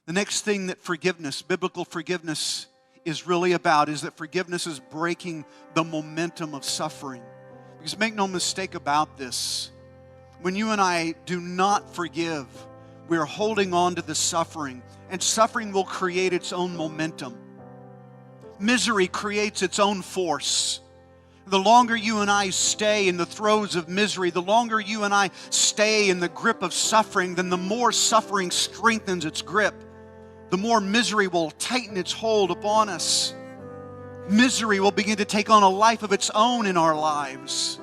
The next thing that forgiveness, biblical forgiveness, is really about is that forgiveness is breaking the momentum of suffering. Because make no mistake about this, when you and I do not forgive, we are holding on to the suffering, and suffering will create its own momentum. Misery creates its own force. The longer you and I stay in the throes of misery, the longer you and I stay in the grip of suffering, then the more suffering strengthens its grip. The more misery will tighten its hold upon us. Misery will begin to take on a life of its own in our lives.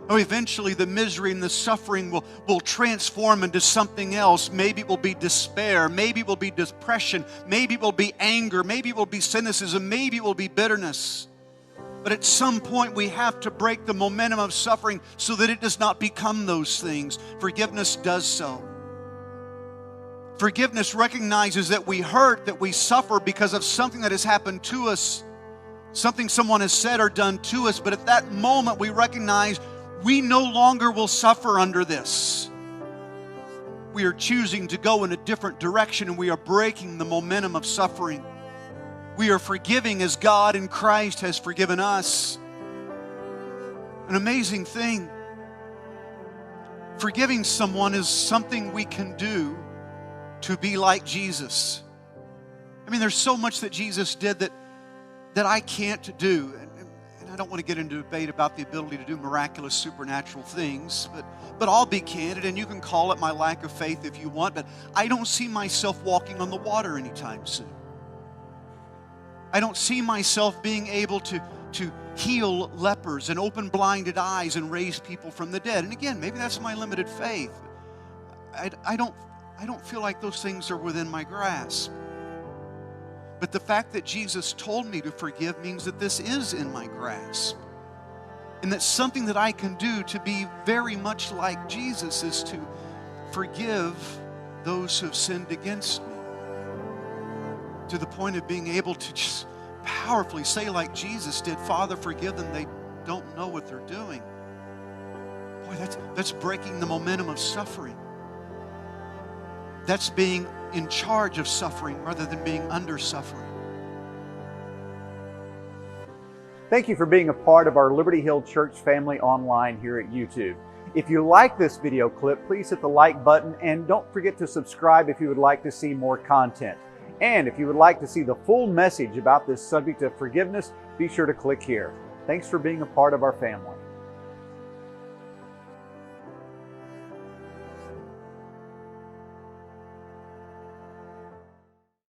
Eventually the misery and the suffering will transform into something else. Maybe it will be despair. Maybe it will be depression. Maybe it will be anger. Maybe it will be cynicism. Maybe it will be bitterness. But at some point we have to break the momentum of suffering so that it does not become those things. Forgiveness does so. Forgiveness recognizes that we hurt, that we suffer because of something that has happened to us, something someone has said or done to us, but at that moment we recognize we no longer will suffer under this. We are choosing to go in a different direction, and we are breaking the momentum of suffering. We are forgiving as God in Christ has forgiven us. An amazing thing. Forgiving someone is something we can do to be like Jesus. I mean, there's so much that Jesus did that I can't do. And I don't want to get into a debate about the ability to do miraculous supernatural things, but I'll be candid, and you can call it my lack of faith if you want, but I don't see myself walking on the water anytime soon. I don't see myself being able to heal lepers and open blinded eyes and raise people from the dead. And again, maybe that's my limited faith. I don't feel like those things are within my grasp. But the fact that Jesus told me to forgive means that this is in my grasp. And that something that I can do to be very much like Jesus is to forgive those who have sinned against me. To the point of being able to just powerfully say like Jesus did, Father, forgive them, they don't know what they're doing. Boy, that's breaking the momentum of suffering. That's being in charge of suffering rather than being under suffering. Thank you for being a part of our Liberty Hill Church family online here at YouTube. If you like this video clip, please hit the like button, and don't forget to subscribe if you would like to see more content. And if you would like to see the full message about this subject of forgiveness, be sure to click here. Thanks for being a part of our family.